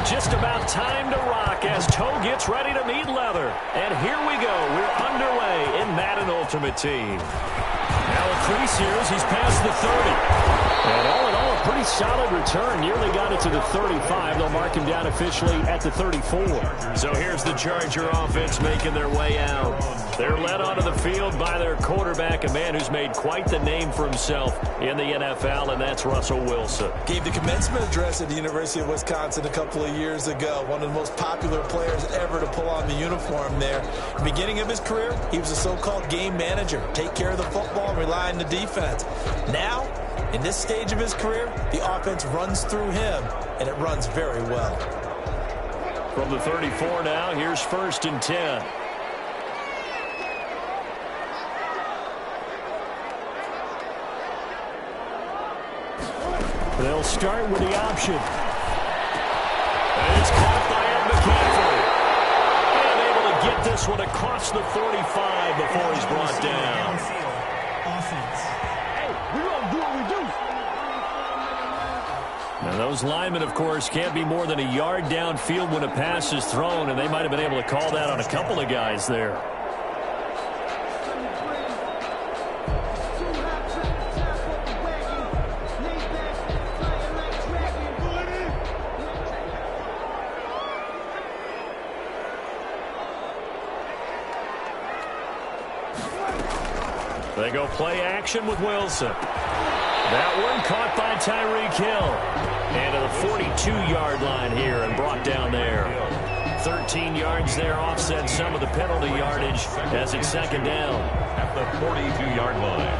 Just about time to rock as toe gets ready to meet leather. And here we go. We're underway in Madden Ultimate Team. Now increase here as he's past the 30. And all in all, a pretty solid return. Nearly got it to the 35. They'll mark him down officially at the 34. So here's the Charger offense making their way out. They're led onto the field by their quarterback, a man who's made quite the name for himself in the NFL, and that's Russell Wilson. Gave the commencement address at the University of Wisconsin a couple of years ago. One of the most popular players ever to pull on the uniform there. The beginning of his career, he was a so-called game manager. Take care of the football and rely on the defense. Now, in this stage of his career, the offense runs through him, and it runs very well. From the 34 now, here's 1st and 10. They'll start with the option. And it's caught by Ed McCaffrey. And able to get this one across the 45 before he's brought down. Hey, we're going to do what we do. Now those linemen, of course, can't be more than a yard downfield when a pass is thrown, and they might have been able to call that on a couple of guys there. They go play action with Wilson. That one caught by Tyreek Hill. And to the 42-yard line here and brought down there. 13 yards there, offset some of the penalty yardage as it's 2nd down. At the 42-yard line.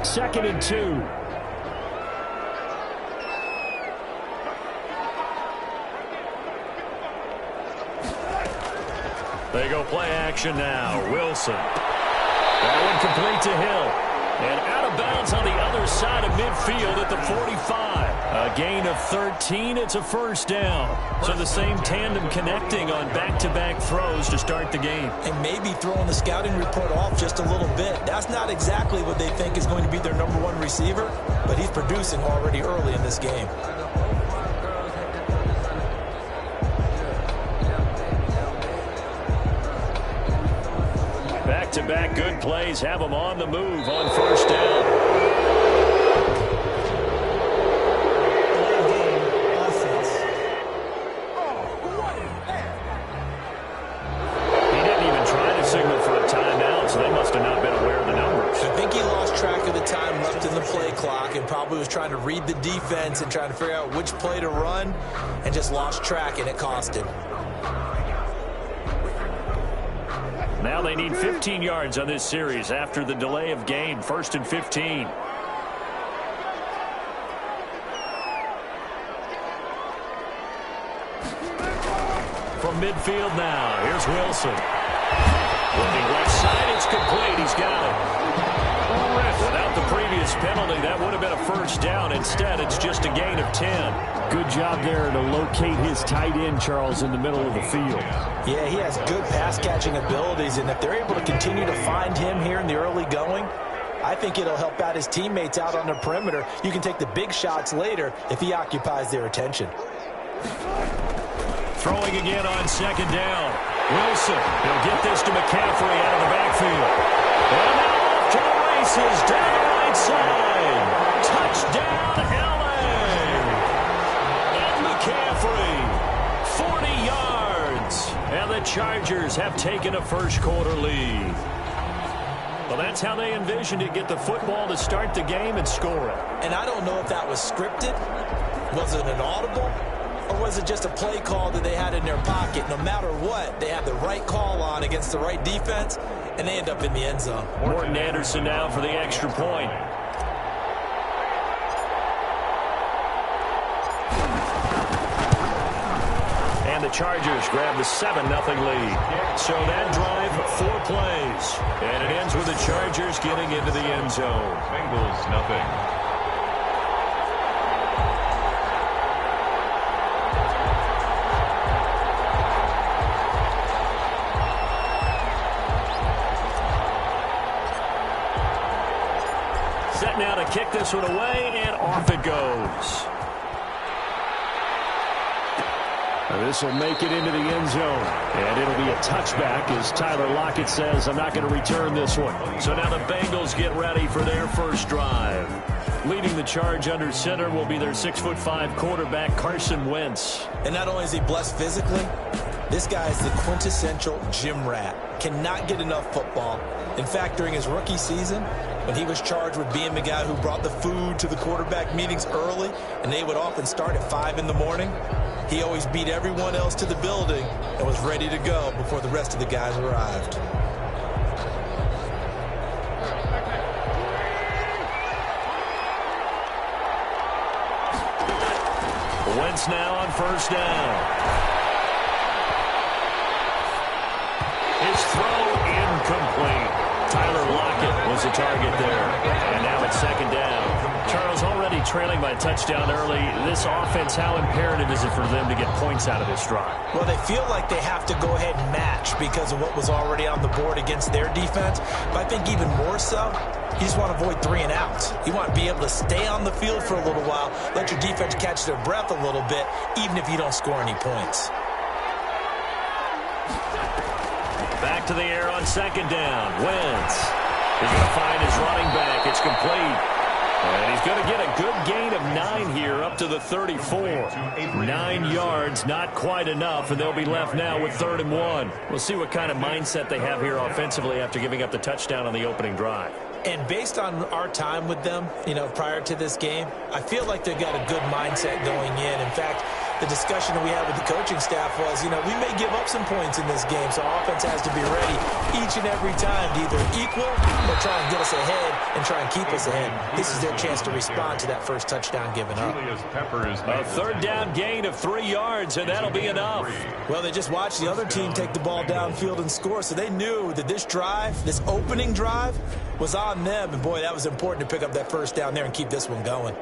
2nd and 2. They go play action now. Wilson. That one complete to Hill. And out of bounds on the other side of midfield at the 45. A gain of 13. It's a 1st down. So the same tandem connecting on back-to-back throws to start the game. And maybe throwing the scouting report off just a little bit. That's not exactly what they think is going to be their #1 receiver, but he's producing already early in this game. Back-to-back good plays have them on the move on 1st down. He didn't even try to signal for a timeout, so they must have not been aware of the numbers. I think he lost track of the time left in the play clock and probably was trying to read the defense and trying to figure out which play to run and just lost track, and it cost him. Now they need 15 yards on this series after the delay of game. 1st and 15. From midfield now, here's Wilson. Looking left side, it's complete. He's got it. Without the previous penalty, that would have been a 1st down. Instead, it's just a gain of 10. Good job there to locate his tight end, Charles, in the middle of the field. Yeah, he has good pass-catching abilities, and if they're able to continue to find him here in the early going, I think it'll help out his teammates out on the perimeter. You can take the big shots later if he occupies their attention. Throwing again on 2nd down. Wilson, he'll get this to McCaffrey out of the backfield. And now off to the races down the right side. Touchdown, L.A. And McCaffrey, 40 yards. And the Chargers have taken a first-quarter lead. Well, that's how they envisioned it. Get the football to start the game and score it. And I don't know if that was scripted. Was it an audible? Or was it just a play call that they had in their pocket? No matter what, they have the right call on against the right defense, and they end up in the end zone. Morton Anderson now for the extra point. And the Chargers grab the 7-0 lead. So that drive, 4 plays. And it ends with the Chargers getting into the end zone. Bengals, nothing. Set now to kick this one away, and off it goes. This will make it into the end zone, and it'll be a touchback as Tyler Lockett says, I'm not going to return this one. So now the Bengals get ready for their first drive. Leading the charge under center will be their 6'5" quarterback, Carson Wentz. And not only is he blessed physically, this guy is the quintessential gym rat. Cannot get enough football. In fact, during his rookie season, when he was charged with being the guy who brought the food to the quarterback meetings early, and they would often start at 5 in the morning, he always beat everyone else to the building and was ready to go before the rest of the guys arrived. Wentz now on first down. His throw incomplete. Tyler Lockett was the target there. And now it's second down. Charles, already trailing by a touchdown early. This offense, how imperative is it for them to get points out of this drive? Well, they feel like they have to go ahead and match because of what was already on the board against their defense. But I think even more so, you just want to avoid 3 and outs. You want to be able to stay on the field for a little while, let your defense catch their breath a little bit, even if you don't score any points. Back to the air on second down. Wentz is going to find his running back. It's complete. And he's going to get a good gain of 9 here up to the 34. 9 yards, not quite enough, and they'll be left now with 3rd and 1. We'll see what kind of mindset they have here offensively after giving up the touchdown on the opening drive. And based on our time with them, prior to this game, I feel like they've got a good mindset going in. In fact, the discussion that we had with the coaching staff was, we may give up some points in this game, so our offense has to be ready each and every time to either equal or try and get us ahead and try and keep us ahead. This is their chance to respond to that first touchdown given up. A 3rd down gain of 3 yards, and that'll be enough. Well, they just watched the other team take the ball downfield and score, so they knew that this drive, this opening drive, was on them. And, boy, that was important to pick up that first down there and keep this one going.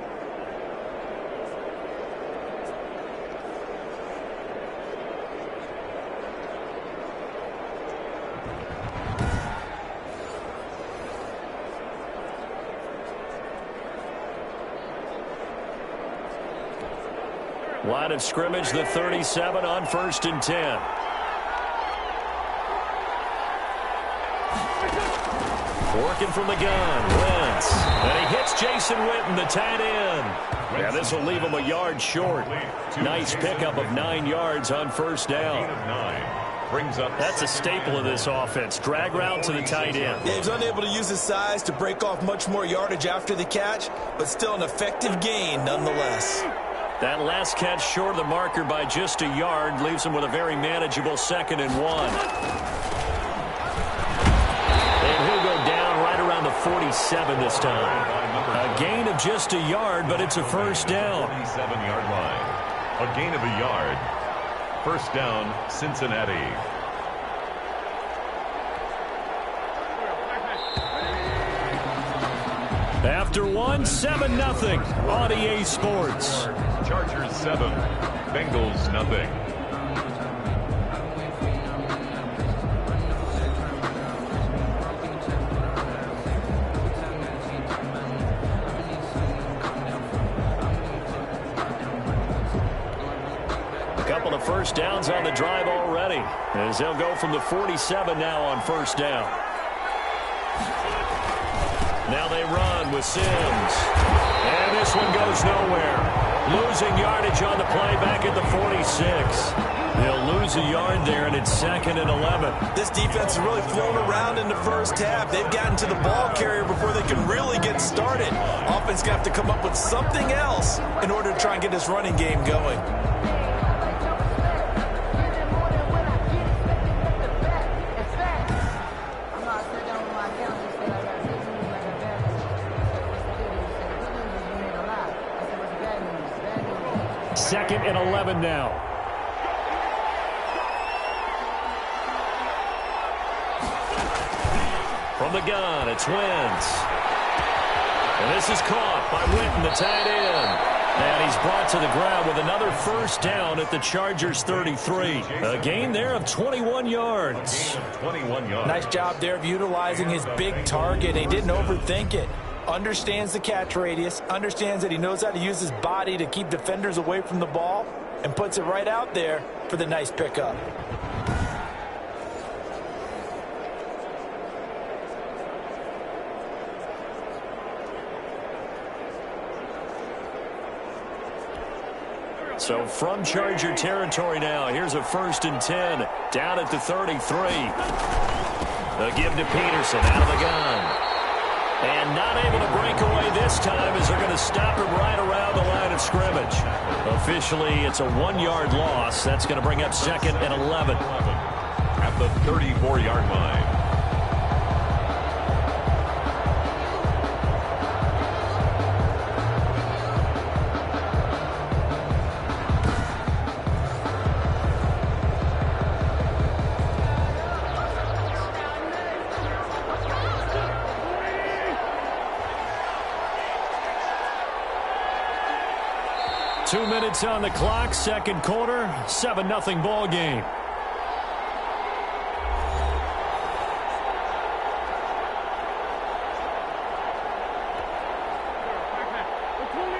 Line of scrimmage, the 37 on 1st and 10. Working from the gun, Wentz. And he hits Jason Witten, the tight end. Yeah, this will leave him a yard short. Nice pickup of 9 yards on 1st down. That's a staple of this offense. Drag route to the tight end. Yeah, he's unable to use his size to break off much more yardage after the catch, but still an effective gain nonetheless. That last catch short of the marker by just a yard leaves him with a very manageable 2nd and 1. And he'll go down right around the 47 this time. A gain of just a yard, but it's a 1st down. 47-yard line. A gain of a yard. 1st down, Cincinnati. After 1, 7-0 on EA Sports. Chargers 7, Bengals nothing. A couple of 1st downs on the drive already, as they'll go from the 47 now on 1st down. Now they run with Sims. And this one goes nowhere. Losing yardage on the play back at the 46. They'll lose a yard there, and it's 2nd and 11. This defense has really flown around in the first half. They've gotten to the ball carrier before they can really get started. Offense going to have to come up with something else in order to try and get this running game going. Second and 11 now. From the gun, it's Wentz. And this is caught by Witten, the tight end. And he's brought to the ground with another 1st down at the Chargers 33. A gain there of 21 yards. 21 yards. Nice job there of utilizing his big target. He didn't overthink it. understands the catch radius, understands that he knows how to use his body to keep defenders away from the ball, and puts it right out there for the nice pickup. So from Charger territory now, here's a 1st and 10, down at the 33. The give to Peterson out of the gun. And not able to break away this time as they're going to stop him right around the line of scrimmage. Officially, it's a 1-yard loss. That's going to bring up 2nd and 11. At the 34-yard line. Two minutes on the clock, second quarter, 7-0 ball game.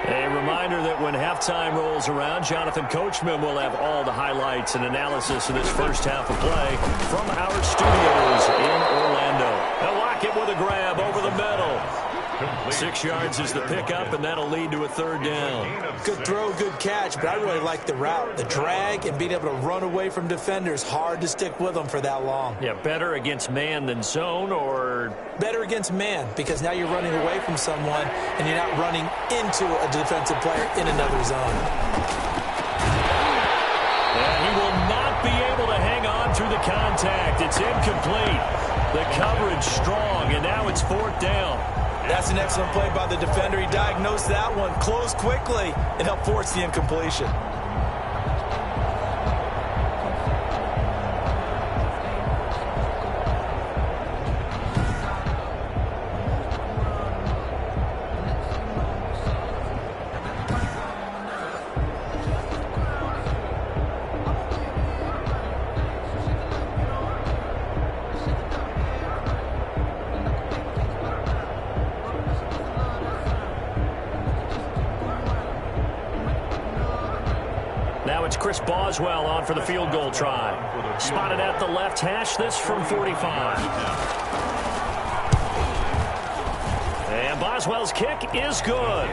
A reminder that when halftime rolls around, Jonathan Coachman will have all the highlights and analysis of this first half of play from our studios in Orlando. Now Lockett with a grab over the middle. 6 yards is the pickup, and that'll lead to a 3rd down. Good throw, good catch, but I really like the route. The drag and being able to run away from defenders, hard to stick with them for that long. Yeah, better against man than zone, or? Better against man, because now you're running away from someone, and you're not running into a defensive player in another zone. And he will not be able to hang on through the contact. It's incomplete. The coverage strong, and now it's 4th down. That's an excellent play by the defender. He diagnosed that one, closed quickly, and helped force the incompletion. Now it's Chris Boswell on for the field goal try. Spotted at the left hash, this from 45. And Boswell's kick is good.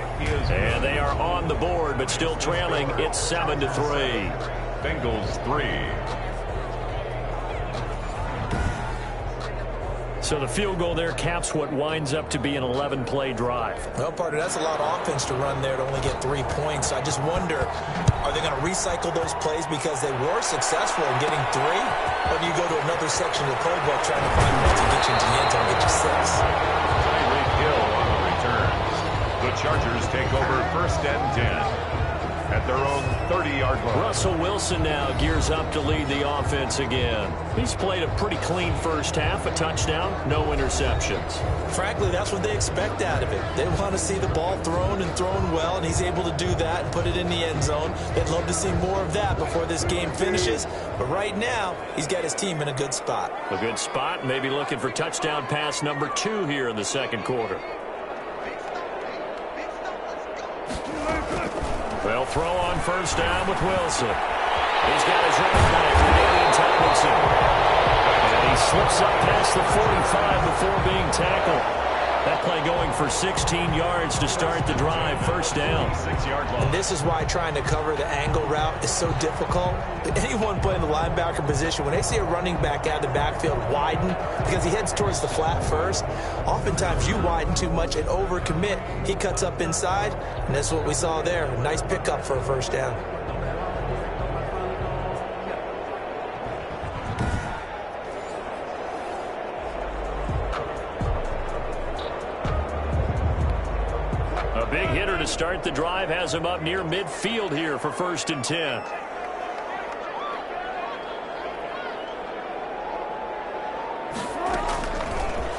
And they are on the board, but still trailing. It's 7-3. Bengals 3. So the field goal there caps what winds up to be an 11-play drive. Well, partner, that's a lot of offense to run there to only get 3 points. I just wonder, are they going to recycle those plays because they were successful in getting 3? Or do you go to another section of the playbook trying to find ways to get you into the end zone, get you 6? Tyreek Hill on the return. The Chargers take over 1st and 10 at their own 30-yard line. Russell Wilson now gears up to lead the offense again. He's played a pretty clean first half, a touchdown, no interceptions. Frankly, that's what they expect out of it. They want to see the ball thrown and thrown well, and he's able to do that and put it in the end zone. They'd love to see more of that before this game finishes, but right now, he's got his team in a good spot. A good spot, maybe looking for touchdown pass number 2 here in the second quarter. They'll throw on first down with Wilson. He's got his running back, Damian Tomlinson. And he slips up past the 45 before being tackled. That play going for 16 yards to start the drive, first down. 6-yard line. And this is why trying to cover the angle route is so difficult. Anyone playing the linebacker position, when they see a running back out of the backfield widen because he heads towards the flat first, oftentimes you widen too much and overcommit. He cuts up inside, and that's what we saw there. A nice pickup for a first down. A big hitter to start the drive has him up near midfield here for 1st and 10.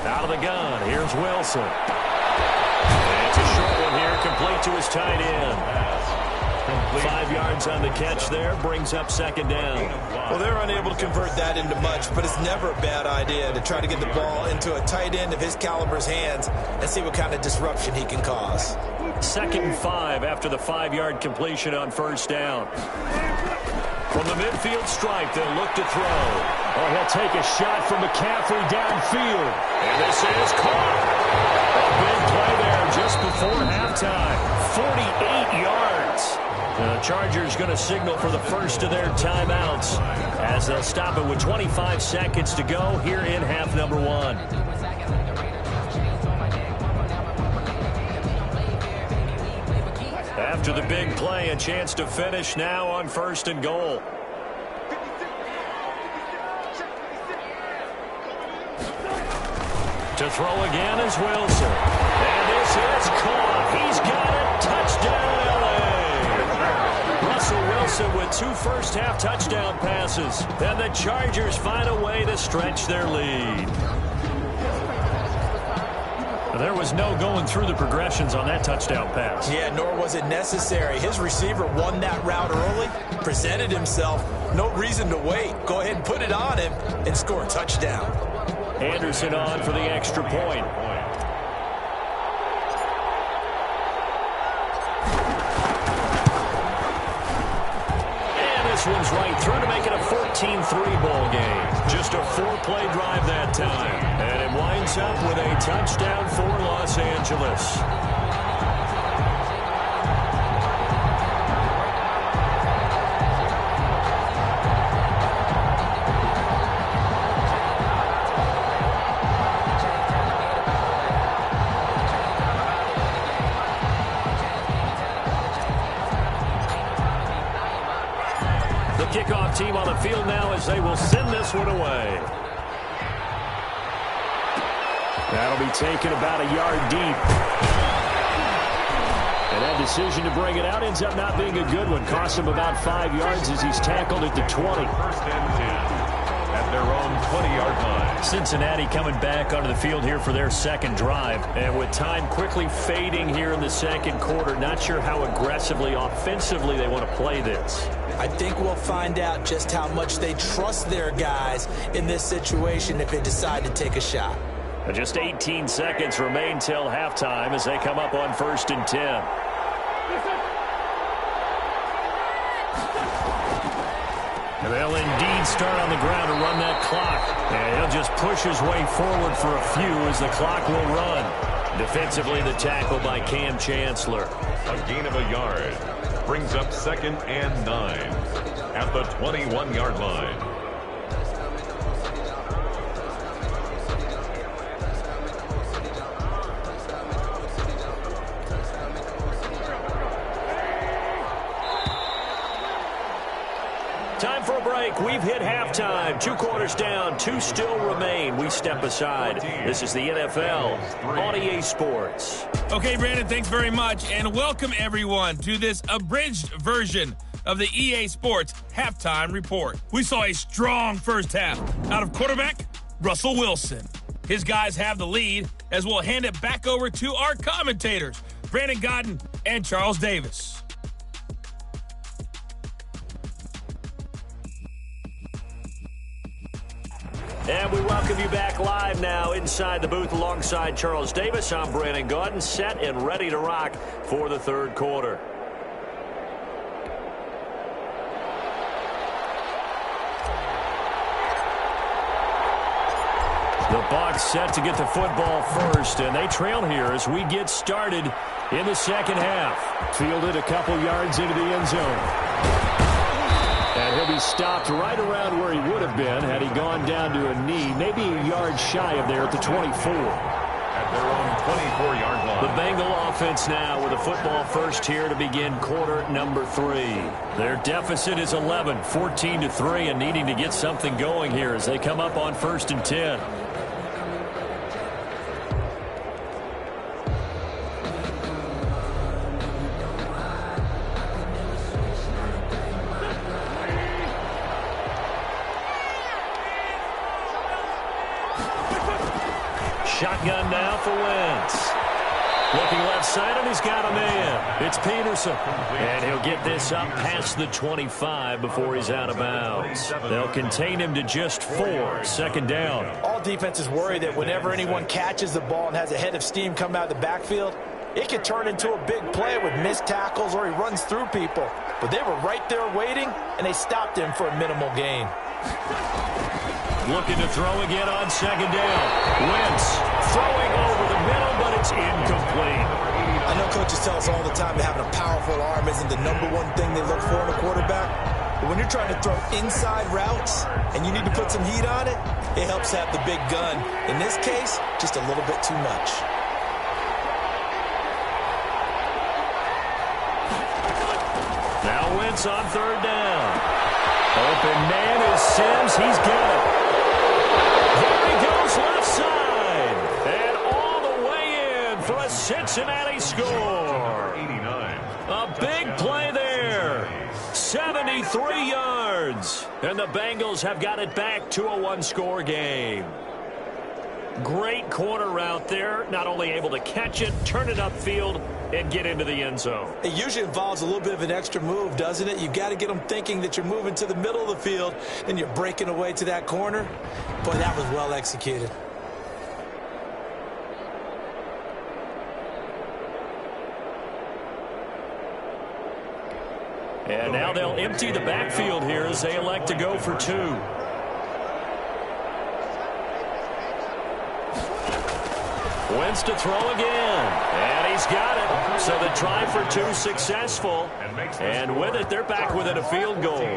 Out of the gun, here's Wilson. And it's a short one here, complete to his tight end. complete. 5 yards on the catch there, brings up second down. Well, they're unable to convert that into much, but it's never a bad idea to try to get the ball into a tight end of his caliber's hands and see what kind of disruption he can cause. 2nd and 5 after the 5-yard completion on first down. From the midfield stripe, they'll look to throw. Oh, he'll take a shot from McCaffrey downfield. And this is caught. A big play there just before halftime. 48 yards. The Chargers going to signal for the first of their timeouts as they'll stop it with 25 seconds to go here in half number 1. After the big play, a chance to finish now on 1st and goal. To throw again is Wilson. And this is caught. He's got it. Touchdown, L.A. Russell Wilson with 2 first-half touchdown passes. And the Chargers find a way to stretch their lead. There was no going through the progressions on that touchdown pass. Yeah, nor was it necessary. His receiver won that route early, presented himself. No reason to wait. Go ahead and put it on him and score a touchdown. Anderson on for the extra point. And this one's right through to make it a 14-3 ball game. Just a 4-play drive that time. And it winds up with a touchdown for Los Angeles. Kickoff team on the field now as they will send this one away. That'll be taken about a yard deep. And that decision to bring it out ends up not being a good one. Cost him about 5 yards as he's tackled at the 20. 1st and 10 at their own 20-yard line. Cincinnati coming back onto the field here for their second drive. And with time quickly fading here in the second quarter, not sure how aggressively, offensively they want to play this. I think we'll find out just how much they trust their guys in this situation if they decide to take a shot. Just 18 seconds remain till halftime as they come up on 1st and 10. And they'll indeed start on the ground to run that clock. And he'll just push his way forward for a few as the clock will run. Defensively, the tackle by Cam Chancellor. A gain of a yard. Brings up 2nd and 9 at the 21-yard line. Time for a break. We've hit halftime. 2 quarters down. 2 still remain. We step aside. This is the NFL on EA Sports. Okay, Brandon, thanks very much. And welcome, everyone, to this abridged version of the EA Sports Halftime Report. We saw a strong first half out of quarterback Russell Wilson. His guys have the lead as we'll hand it back over to our commentators, Brandon Godden and Charles Davis. And we welcome you back live now inside the booth alongside Charles Davis. I'm Brandon Gaudin, set and ready to rock for the third quarter. The Bucs set to get the football first, and they trail here as we get started in the second half. Fielded a couple yards into the end zone. And he'll be stopped right around where he would have been had he gone down to a knee, maybe a yard shy of there at the 24. At their own 24-yard line. The Bengal offense now with a football first here to begin quarter number 3. Their deficit is 11, 14-3, and needing to get something going here as they come up on 1st and 10. Shotgun now for Wentz. Looking left side, and he's got a man. It's Peterson. And he'll get this up past the 25 before he's out of bounds. They'll contain him to just 4. Second down. All defenses worry that whenever anyone catches the ball and has a head of steam come out of the backfield, it could turn into a big play with missed tackles or he runs through people. But they were right there waiting, and they stopped him for a minimal gain. Looking to throw again on second down. Wentz throwing over the middle, but it's incomplete. I know coaches tell us all the time that having a powerful arm isn't the #1 thing they look for in a quarterback. But when you're trying to throw inside routes and you need to put some heat on it, it helps have the big gun. In this case, just a little bit too much. Now Wentz on third down. Open man is Sims. He's got it. There he goes left side. And all the way in for a Cincinnati score. 89. A big play there. 73 yards. And the Bengals have got it back to a one-score game. Great corner route there. Not only able to catch it, turn it upfield, and get into the end zone. It usually involves a little bit of an extra move, doesn't it? You've got to get them thinking that you're moving to the middle of the field, and you're breaking away to that corner. Boy, that was well executed. And now they'll empty the backfield here as they elect to go for 2. Wentz to throw again. And he's got it. So the try for 2 successful. And with it, they're back within a field goal.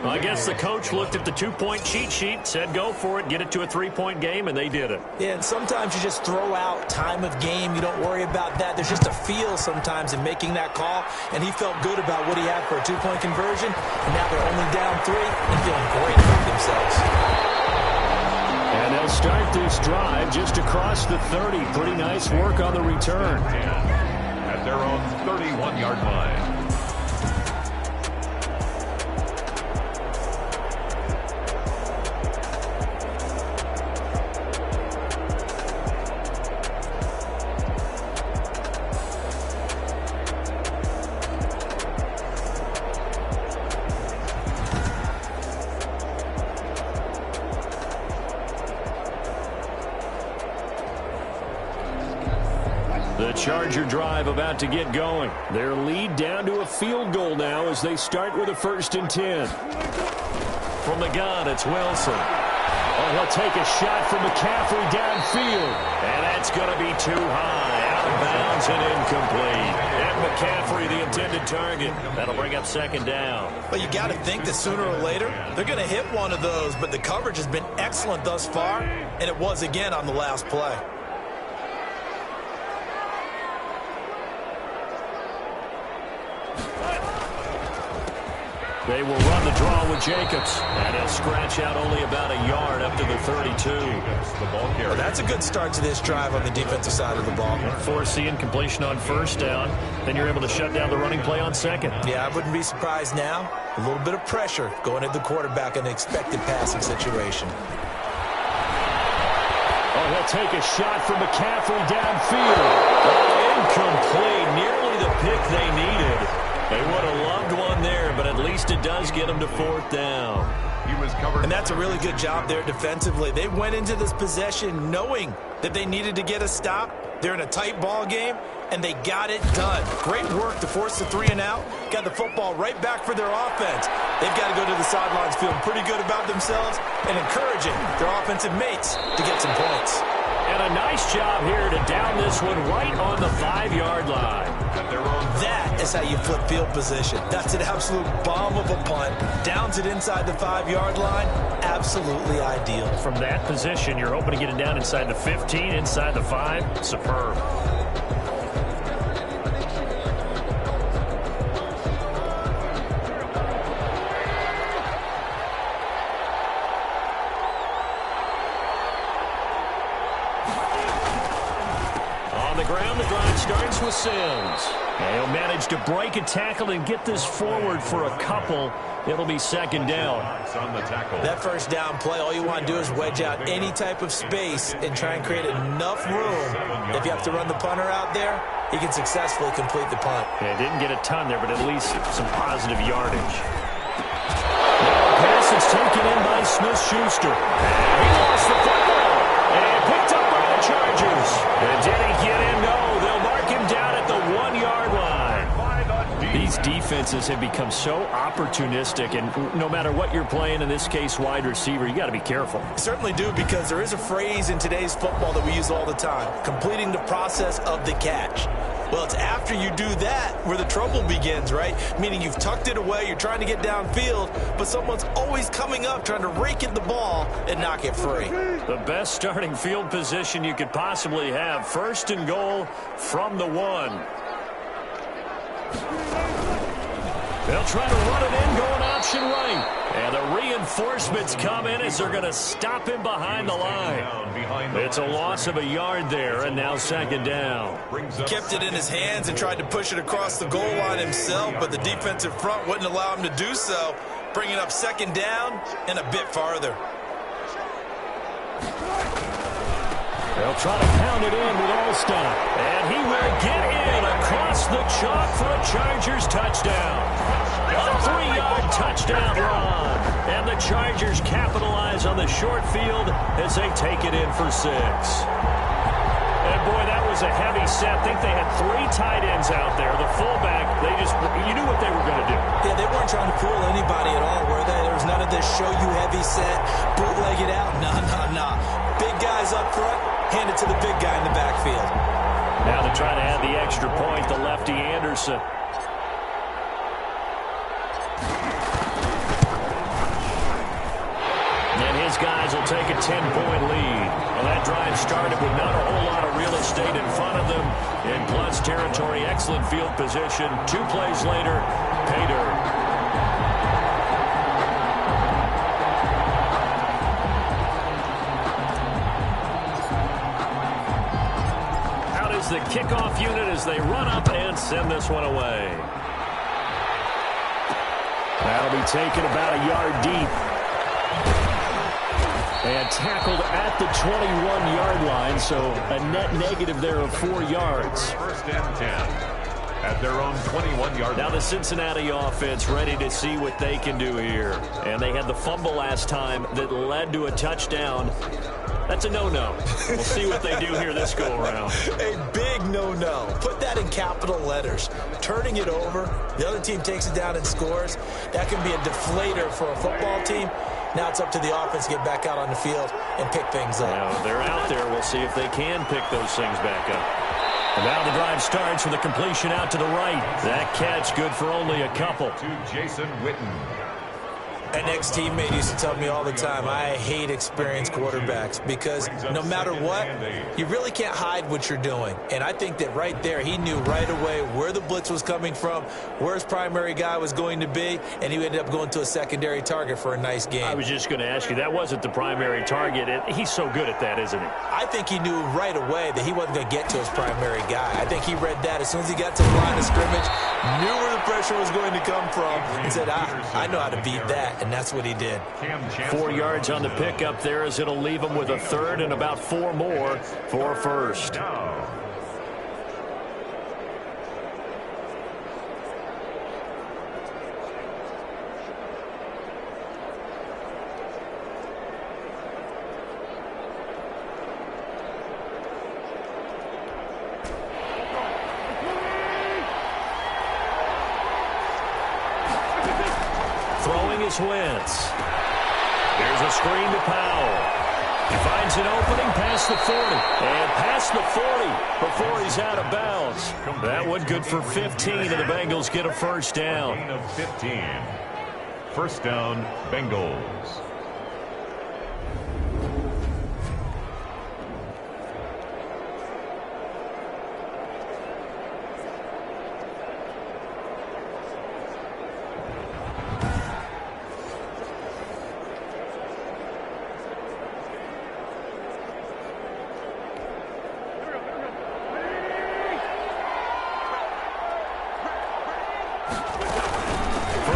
I guess the coach looked at the 2-point cheat sheet, said go for it, get it to a 3-point game, and they did it. Yeah, and sometimes you just throw out time of game. You don't worry about that. There's just a feel sometimes in making that call, and he felt good about what he had for a 2-point conversion, and now they're only down 3 and feeling great about themselves. And they'll start this drive just across the 30. Pretty nice work on the return. At their own 31-yard line. The Charger drive about to get going. Their lead down to a field goal now as they start with a 1st and 10. From the gun, it's Wilson. Oh, he'll take a shot from McCaffrey downfield. And that's going to be too high. Out of bounds and incomplete. And McCaffrey, the intended target. That'll bring up 2nd down. But you got to think that sooner or later, they're going to hit one of those. But the coverage has been excellent thus far, and it was again on the last play. They will run the draw with Jacobs. And he'll scratch out only about a yard up to the 32. Well, that's a good start to this drive on the defensive side of the ball. Force the incompletion on 1st down. Then you're able to shut down the running play on 2nd. Yeah, I wouldn't be surprised now. A little bit of pressure going at the quarterback in an expected passing situation. Oh, he'll take a shot from McCaffrey downfield. Oh, incomplete. Nearly the pick they needed. They would have loved one there, but at least it does get them to 4th down. He was covered. And that's a really good job there defensively. They went into this possession knowing that they needed to get a stop. They're in a tight ball game, and they got it done. Great work to force the 3 and out. Got the football right back for their offense. They've got to go to the sidelines feeling pretty good about themselves and encouraging their offensive mates to get some points. And a nice job here to down this one right on the 5-yard line. That is how you flip field position. That's an absolute bomb of a punt. Downs it inside the 5-yard line. Absolutely ideal. From that position, you're hoping to get it down inside the 15, inside the 5. Superb. the ground. The drive starts with Sims. And he'll manage to break a tackle and get this forward for a couple. It'll be second down. That first down play, all you want to do is wedge out any type of space and try and create enough room. If you have to run the punter out there, he can successfully complete the punt. Yeah, didn't get a ton there, but at least some positive yardage. Now a pass is taken in by Smith-Schuster. He lost the football and picked up by the Chargers. And did he get in? No, they'll mark him down at the 1-yard line. These defenses have become so opportunistic, and no matter what you're playing, in this case wide receiver, you got to be careful. Certainly do, because there is a phrase in today's football that we use all the time: completing the process of the catch. Well, it's after you do that where the trouble begins, right? Meaning you've tucked it away, you're trying to get downfield, but someone's always coming up trying to rake at the ball and knock it free. The best starting field position you could possibly have. First and goal from the 1. They'll try to run it in, going option right. And the reinforcements come in as they're going to stop him behind the line. It's a loss of a yard there, and now second down. He kept it in his hands and tried to push it across the goal line himself, but the defensive front wouldn't allow him to do so, bringing up second down and a bit farther. They'll try to pound it in with Allstott. And he will get in across the chalk for a Chargers touchdown. A 3-yard touchdown run. And the Chargers capitalize on the short field as they take it in for 6. And boy, that was a heavy set. I think they had 3 tight ends out there. The fullback, you knew what they were going to do. Yeah, they weren't trying to fool anybody at all, were they? There was none of this show you heavy set, bootleg it out. Nah. Big guys up front, hand it to the big guy in the backfield. Now to try to add the extra point, the lefty Anderson. And his guys will take a 10-point lead. Well, that drive started with not a whole lot of real estate in front of them. In plus territory, excellent field position. 2 plays later, pay dirt. The kickoff unit as they run up and send this one away. That'll be taken about a yard deep. And tackled at the 21-yard line, so a net negative there of 4 yards. First and 10 at their own 21-yard line. Now the Cincinnati offense ready to see what they can do here. And they had the fumble last time that led to a touchdown. That's a no-no. We'll see what they do here this go-around. A big no-no. Put that in capital letters. Turning it over, the other team takes it down and scores. That can be a deflator for a football team. Now it's up to the offense to get back out on the field and pick things up. Now they're out there. We'll see if they can pick those things back up. And now the drive starts with a completion out to the right. That catch good for only a couple. To Jason Witten. An ex-teammate used to tell me all the time, I hate experienced quarterbacks because no matter what, you really can't hide what you're doing. And I think that right there, he knew right away where the blitz was coming from, where his primary guy was going to be, and he ended up going to a secondary target for a nice game. I was just going to ask you, that wasn't the primary target. He's so good at that, isn't he? I think he knew right away that he wasn't going to get to his primary guy. I think he read that as soon as he got to the line of scrimmage, knew where the pressure was going to come from, and said, I know how to beat that. And that's what he did. 4 yards on the pickup there as it'll leave him with a third and about 4 more for a first. Wentz. There's a screen to Powell. He finds an opening past the 40. And past the 40 before he's out of bounds. That one good for 15, and the Bengals get a first down. 15. First down, Bengals.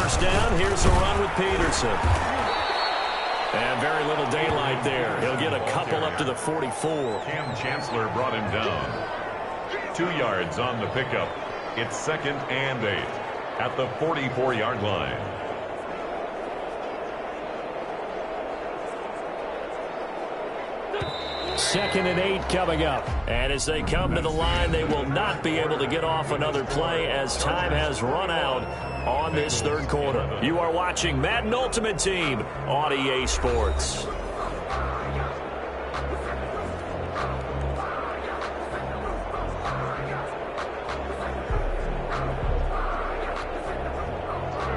first down. Here's the run with Peterson. And very little daylight there. He'll get a couple up to the 44. Cam Chancellor brought him down. 2 yards on the pickup. It's 2nd and 8 at the 44-yard line. Second and 8 coming up. And as they come to the line, they will not be able to get off another play as time has run out on this third quarter. You are watching Madden Ultimate Team on EA Sports.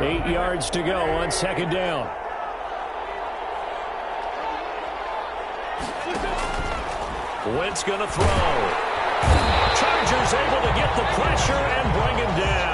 Eight yards to go on second down. Wentz going to throw. Chargers able to get the pressure and bring him down.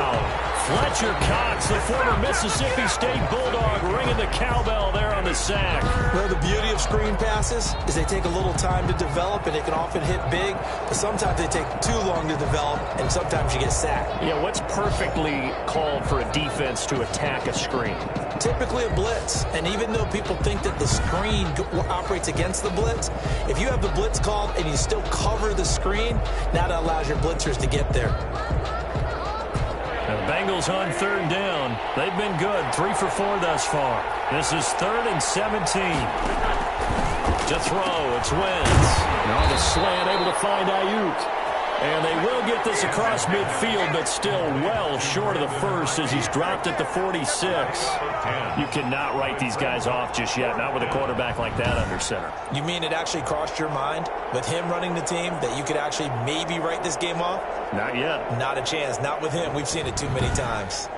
Fletcher Cox, the former Mississippi State Bulldog, ringing the cowbell there on the sack. Well, the beauty of screen passes is they take a little time to develop, and they can often hit big, but sometimes they take too long to develop, and sometimes you get sacked. Yeah, what's perfectly called for a defense to attack a screen? Typically a blitz, and even though people think that the screen operates against the blitz, if you have the blitz called and you still cover the screen, now that allows your blitzers to get there. The Bengals on third down. They've been good, 3 for 4 thus far. This is 3rd and 17. To throw, it's Wentz. On the slant, able to find Ayuk. And they will get this across midfield, but still well short of the first as he's dropped at the 46. You cannot write these guys off just yet, not with a quarterback like that under center. You mean it actually crossed your mind with him running the team that you could actually maybe write this game off? Not yet. Not a chance. Not with him. We've seen it too many times.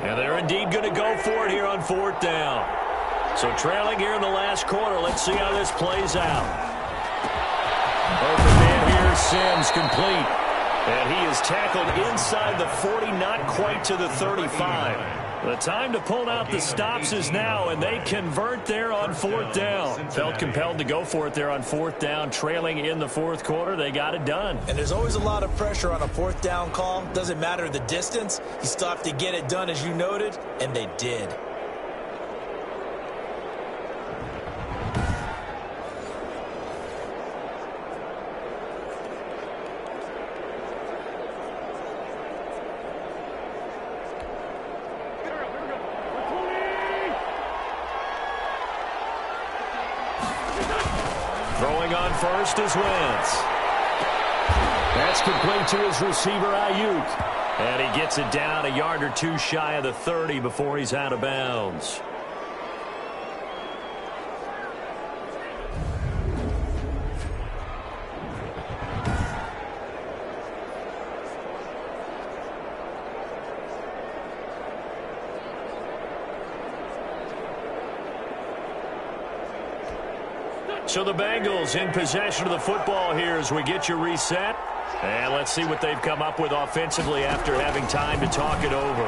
And they're indeed going to go for it here on 4th down. So trailing here in the last quarter. Let's see how this plays out. Open man here, Sims complete. And he is tackled inside the 40, not quite to the 35. The time to pull out the stops is now, and they convert there on 4th down. Felt compelled to go for it there on 4th down, trailing in the 4th quarter. They got it done. And there's always a lot of pressure on a 4th down call. Doesn't matter the distance. You still have to get it done, as you noted, and they did. Throwing on first is Wentz. That's complete to his receiver, Ayuk. And he gets it down a yard or two shy of the 30 before he's out of bounds. So the Bengals in possession of the football here as we get you reset. And let's see what they've come up with offensively after having time to talk it over.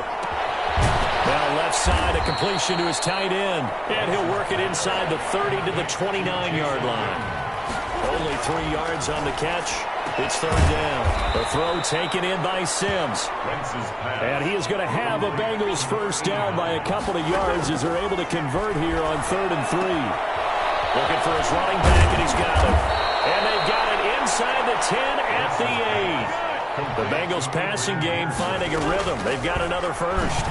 Now left side, a completion to his tight end. And he'll work it inside the 30 to the 29-yard line. Only 3 yards on the catch. It's 3rd down. The throw taken in by Sims. And he is going to have a Bengals first down by a couple of yards as they're able to convert here on 3rd and 3. Looking for his running back, and he's got it. And they've got it inside the 10 at the 8. The Bengals passing game finding a rhythm. They've got another first.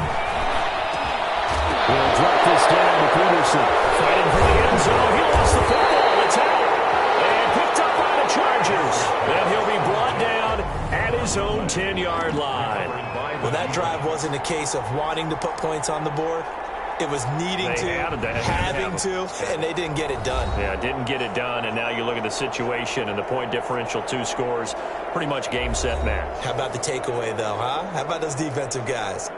We'll drop this down to Peterson. Fighting for the end zone. He lost the football. It's out. And picked up by the Chargers. Then he'll be brought down at his own 10-yard line. Well, that drive wasn't a case of wanting to put points on the board. It was needing to, having to, and they didn't get it done. Yeah, didn't get it done, and now you look at the situation and the point differential, 2 scores, pretty much game, set, match. How about the takeaway, though, huh? How about those defensive guys?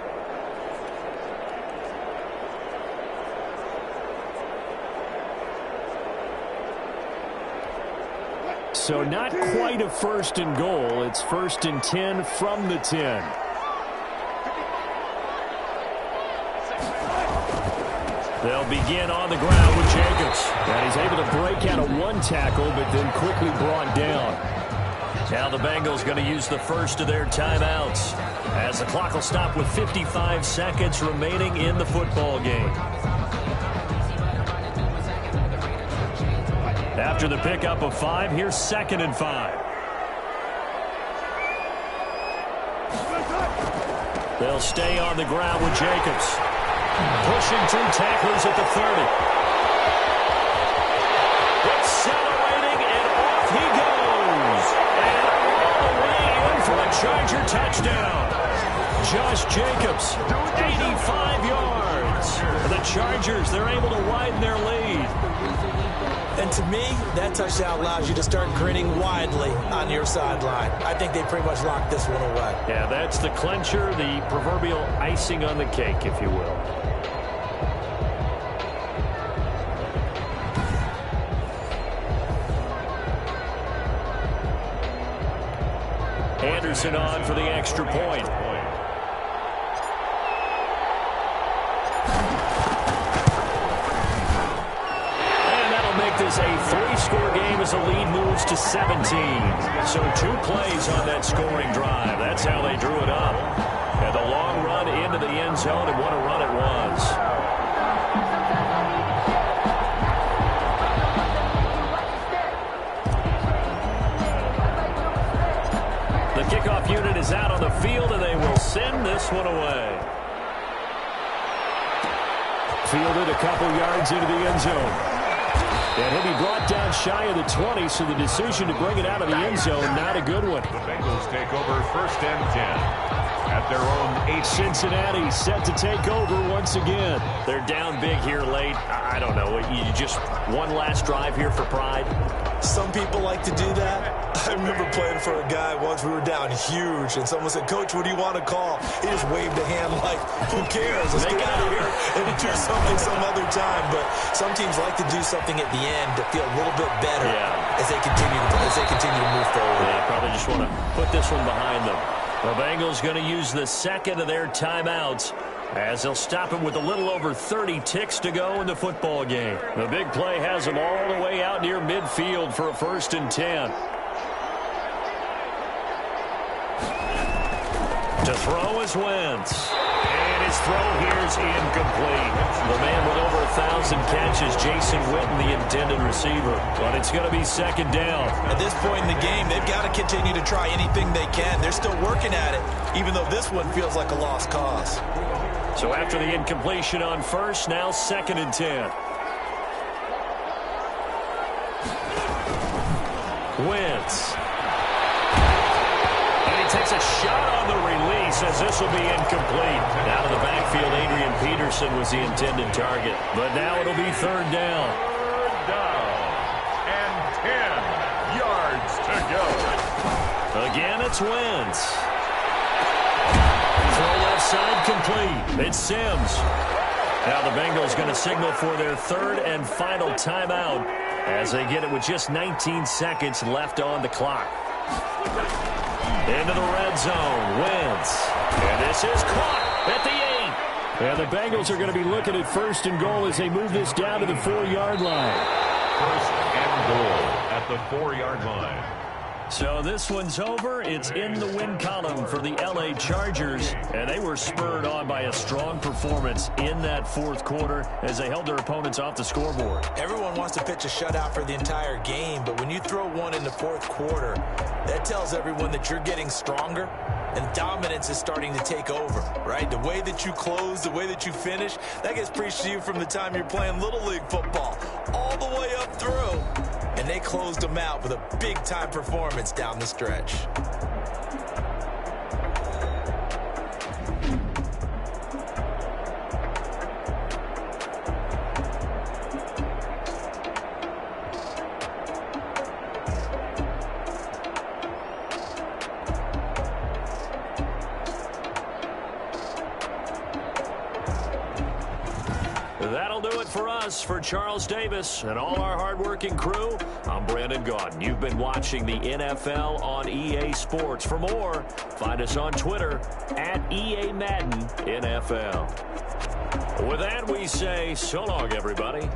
So not quite a 1st and goal. It's 1st and 10 from the 10. They'll begin on the ground with Jacobs. And he's able to break out of one tackle, but then quickly brought down. Now the Bengals going to use the first of their timeouts, as the clock will stop with 55 seconds remaining in the football game. After the pickup of 5, here's 2nd and 5. They'll stay on the ground with Jacobs. Pushing through tacklers at the 30. Accelerating, and off he goes. And all the way in for a Charger touchdown. Josh Jacobs, 85 yards. The Chargers, they're able to widen their lead. And to me, that touchdown allows you to start grinning widely on your sideline. I think they pretty much locked this one away. Yeah, that's the clincher, the proverbial icing on the cake, if you will. Anderson on for the extra point. This a 3-score game as the lead moves to 17. So 2 plays on that scoring drive. That's how they drew it up. And the long run into the end zone, and what a run it was. The kickoff unit is out on the field, and they will send this one away. Fielded a couple yards into the end zone. And he'll be brought down shy of the 20, so the decision to bring it out of the end zone, not a good one. The Bengals take over 1st and 10 at their own 8. Cincinnati set to take over once again. They're down big here late. I don't know. You just one last drive here for pride? Some people like to do that. I remember playing for a guy once. We were down huge, and someone said, "Coach, what do you want to call?" He just waved a hand like, "Who cares? Let's get out of here and do something some other time." But some teams like to do something at the end to feel a little bit better as they continue to move forward. They probably just want to put this one behind them. The Bengals going to use the 2nd of their timeouts, as they'll stop him with a little over 30 ticks to go in the football game. The big play has them all the way out near midfield for a 1st and 10. To throw is Wentz. And his throw here's incomplete. The man with over 1,000 catches, Jason Witten, the intended receiver. But it's going to be 2nd down. At this point in the game, they've got to continue to try anything they can. They're still working at it, even though this one feels like a lost cause. So after the incompletion on 1st, now 2nd and 10. Wentz. And he takes a shot on the release, as this will be incomplete. Out of the backfield, Adrian Peterson was the intended target. But now it'll be 3rd down. 3rd down and 10 yards to go. Again, it's Wentz. Throw left side complete. It's Sims. Now the Bengals going to signal for their 3rd and final timeout, as they get it with just 19 seconds left on the clock. Into the red zone, Wentz. And this is caught at the 8. And the Bengals are going to be looking at 1st and goal as they move this down to the 4-yard line. 1st and goal at the 4-yard line. So this one's over. It's in the win column for the LA Chargers, and they were spurred on by a strong performance in that 4th quarter as they held their opponents off the scoreboard. Everyone wants to pitch a shutout for the entire game, but when you throw one in the 4th quarter, that tells everyone that you're getting stronger and dominance is starting to take over, right? The way that you close, the way that you finish, that gets preached to you from the time you're playing Little League football all the way up through. And they closed them out with a big-time performance down the stretch. That'll do it for us. For Charles Davis and all our hardworking crew, I'm Brandon Gaudin. You've been watching the NFL on EA Sports. For more, find us on Twitter @EA Madden NFL. With that, we say so long, everybody.